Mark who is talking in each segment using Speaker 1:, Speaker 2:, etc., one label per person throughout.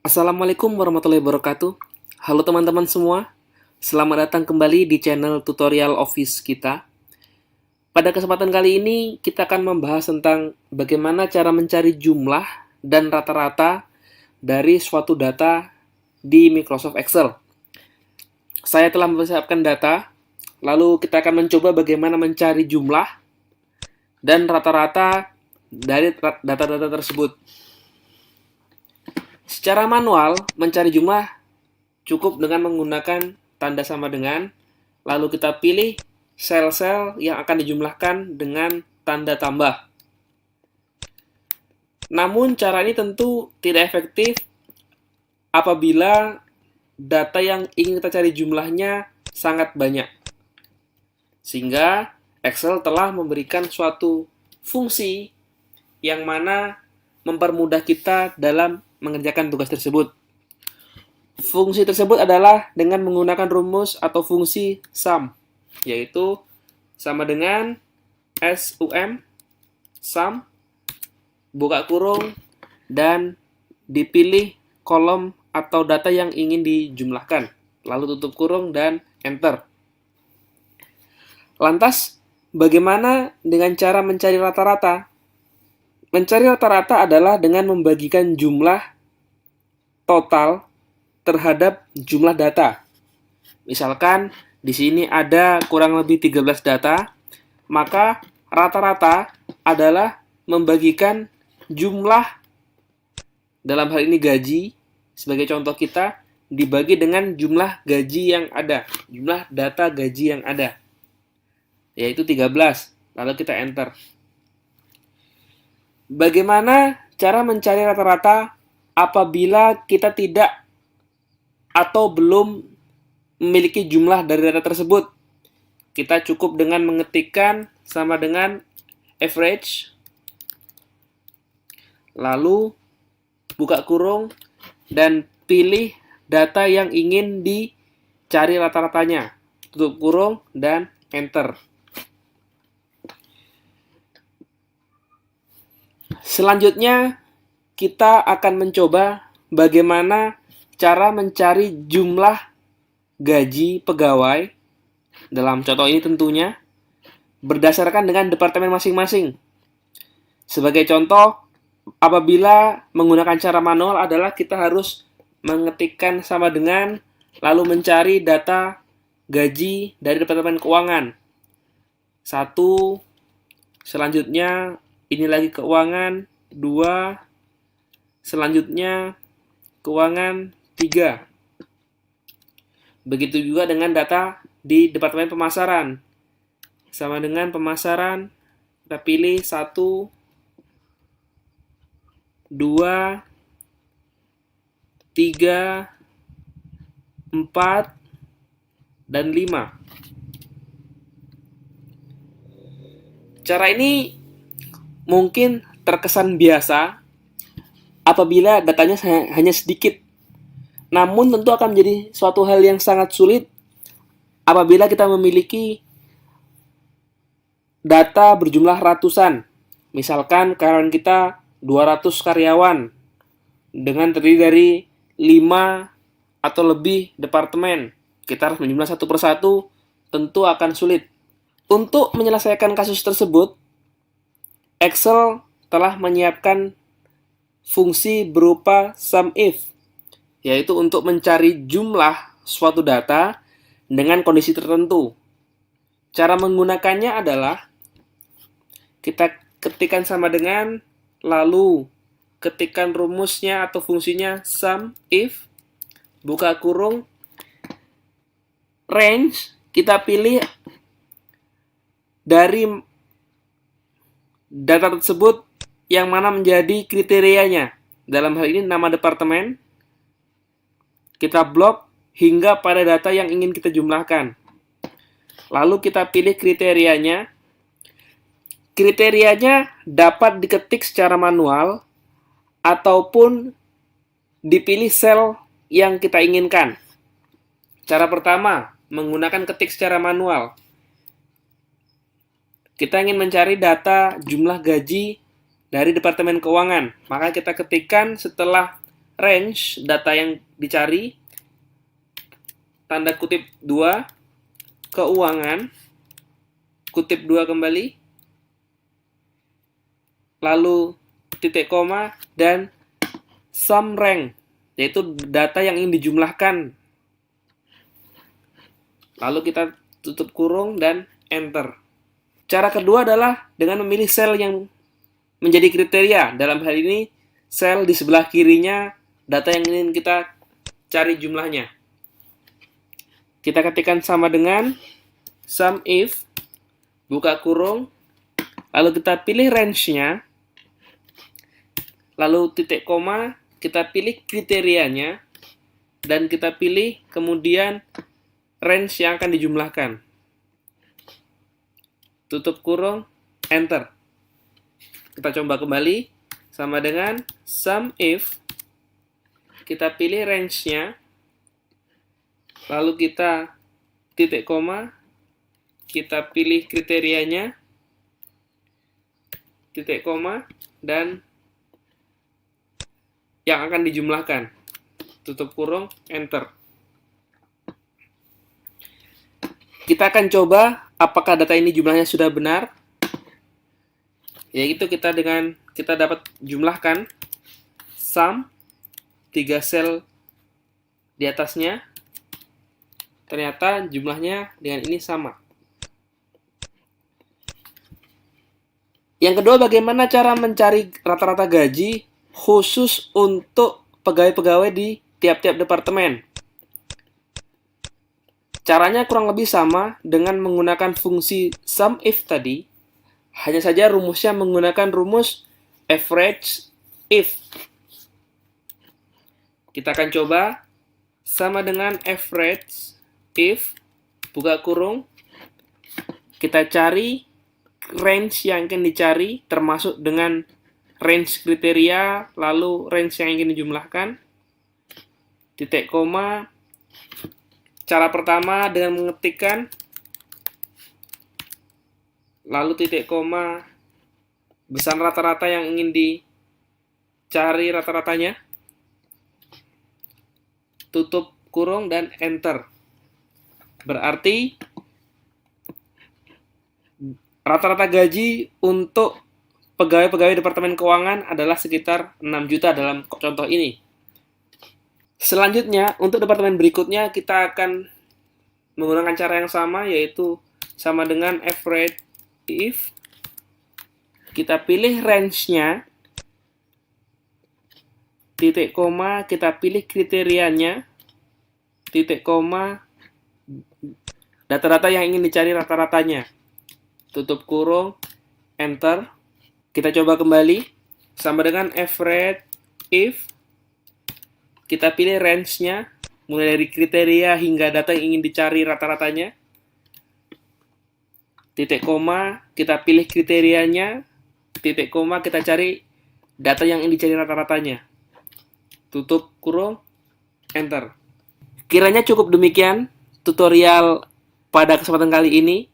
Speaker 1: Assalamualaikum warahmatullahi wabarakatuh. Halo teman-teman semua, selamat datang kembali di channel tutorial Office kita. Pada kesempatan kali ini, kita akan membahas tentang bagaimana cara mencari jumlah dan rata-rata dari suatu data di Microsoft Excel. Saya telah mempersiapkan data, lalu kita akan mencoba bagaimana mencari jumlah dan rata-rata dari data-data tersebut. Secara manual, mencari jumlah cukup dengan menggunakan tanda sama dengan, lalu kita pilih sel-sel yang akan dijumlahkan dengan tanda tambah. Namun cara ini tentu tidak efektif apabila data yang ingin kita cari jumlahnya sangat banyak. Sehingga Excel telah memberikan suatu fungsi yang mana mempermudah kita dalam mengerjakan tugas tersebut. Fungsi tersebut adalah dengan menggunakan rumus atau fungsi sum, yaitu sama dengan sum, buka kurung, dan dipilih kolom atau data yang ingin dijumlahkan, lalu tutup kurung dan enter. Lantas, bagaimana dengan cara mencari rata-rata? Mencari rata-rata adalah dengan membagikan jumlah total terhadap jumlah data. Misalkan di sini ada kurang lebih 13 data, maka rata-rata adalah membagikan jumlah, dalam hal ini gaji, sebagai contoh kita, dibagi dengan jumlah gaji yang ada, jumlah data gaji yang ada, yaitu 13. Lalu kita enter. Bagaimana cara mencari rata-rata apabila kita tidak atau belum memiliki jumlah dari data tersebut? Kita cukup dengan mengetikkan sama dengan average, lalu buka kurung, dan pilih data yang ingin dicari rata-ratanya. Tutup kurung, dan enter. Selanjutnya, kita akan mencoba bagaimana cara mencari jumlah gaji pegawai, dalam contoh ini tentunya, berdasarkan dengan departemen masing-masing. Sebagai contoh, apabila menggunakan cara manual adalah kita harus mengetikkan sama dengan, lalu mencari data gaji dari departemen keuangan. 1, selanjutnya ini lagi keuangan, 2, selanjutnya keuangan, 3. Begitu juga dengan data di departemen pemasaran. Sama dengan pemasaran, kita pilih 1, 2, 3, 4, dan 5. Cara ini mungkin terkesan biasa apabila datanya hanya sedikit. Namun tentu akan menjadi suatu hal yang sangat sulit apabila kita memiliki data berjumlah ratusan. Misalkan karyawan kita 200 karyawan dengan terdiri dari 5 atau lebih departemen. Kita harus menjumlah satu persatu, tentu akan sulit. Untuk menyelesaikan kasus tersebut, Excel telah menyiapkan fungsi berupa SUMIF, yaitu untuk mencari jumlah suatu data dengan kondisi tertentu. Cara menggunakannya adalah kita ketikkan sama dengan, lalu ketikkan rumusnya atau fungsinya SUMIF, buka kurung, range, kita pilih dari data tersebut yang mana menjadi kriterianya. Dalam hal ini nama departemen, kita blok hingga pada data yang ingin kita jumlahkan. Lalu kita pilih kriterianya. Kriterianya dapat diketik secara manual ataupun dipilih sel yang kita inginkan. Cara pertama, menggunakan ketik secara manual. Kita ingin mencari data jumlah gaji dari Departemen Keuangan, maka kita ketikkan setelah range data yang dicari, tanda kutip 2, keuangan, kutip 2 kembali, lalu titik koma, dan sum rank, yaitu data yang ingin dijumlahkan. Lalu kita tutup kurung dan enter. Cara kedua adalah dengan memilih sel yang menjadi kriteria. Dalam hal ini, sel di sebelah kirinya data yang ingin kita cari jumlahnya. Kita ketikkan sama dengan sum if, buka kurung, lalu kita pilih range-nya, lalu titik koma, kita pilih kriterianya, dan kita pilih kemudian range yang akan dijumlahkan. Tutup kurung, enter. Kita coba kembali, sama dengan sum if, kita pilih range-nya, lalu kita titik koma, kita pilih kriterianya, titik koma, dan yang akan dijumlahkan. Tutup kurung, enter. Kita akan coba apakah data ini jumlahnya sudah benar. Yaitu kita dapat jumlahkan sum 3 sel di atasnya. Ternyata jumlahnya dengan ini sama. Yang kedua, bagaimana cara mencari rata-rata gaji khusus untuk pegawai-pegawai di tiap-tiap departemen? Caranya kurang lebih sama dengan menggunakan fungsi sum if tadi, hanya saja rumusnya menggunakan rumus average if. Kita akan coba sama dengan average if, buka kurung, kita cari range yang ingin dicari, termasuk dengan range kriteria, lalu range yang ingin dijumlahkan, titik koma. Cara pertama dengan mengetikkan, lalu titik koma, besaran rata-rata yang ingin dicari rata-ratanya, tutup kurung dan enter. Berarti rata-rata gaji untuk pegawai-pegawai Departemen Keuangan adalah sekitar 6 juta dalam contoh ini. Selanjutnya, untuk departemen berikutnya kita akan menggunakan cara yang sama, yaitu sama dengan average if. Kita pilih range-nya, titik koma, kita pilih kriterianya, titik koma, data-data yang ingin dicari rata-ratanya. Tutup kurung, enter. Kita coba kembali, sama dengan average if. Kita pilih range-nya, mulai dari kriteria hingga data yang ingin dicari rata-ratanya. Titik koma, kita pilih kriterianya. Titik koma, kita cari data yang ingin dicari rata-ratanya. Tutup kurung, enter. Kiranya cukup demikian tutorial pada kesempatan kali ini.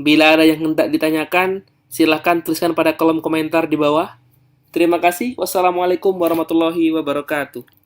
Speaker 1: Bila ada yang hendak ditanyakan, silahkan tuliskan pada kolom komentar di bawah. Terima kasih. Wassalamualaikum warahmatullahi wabarakatuh.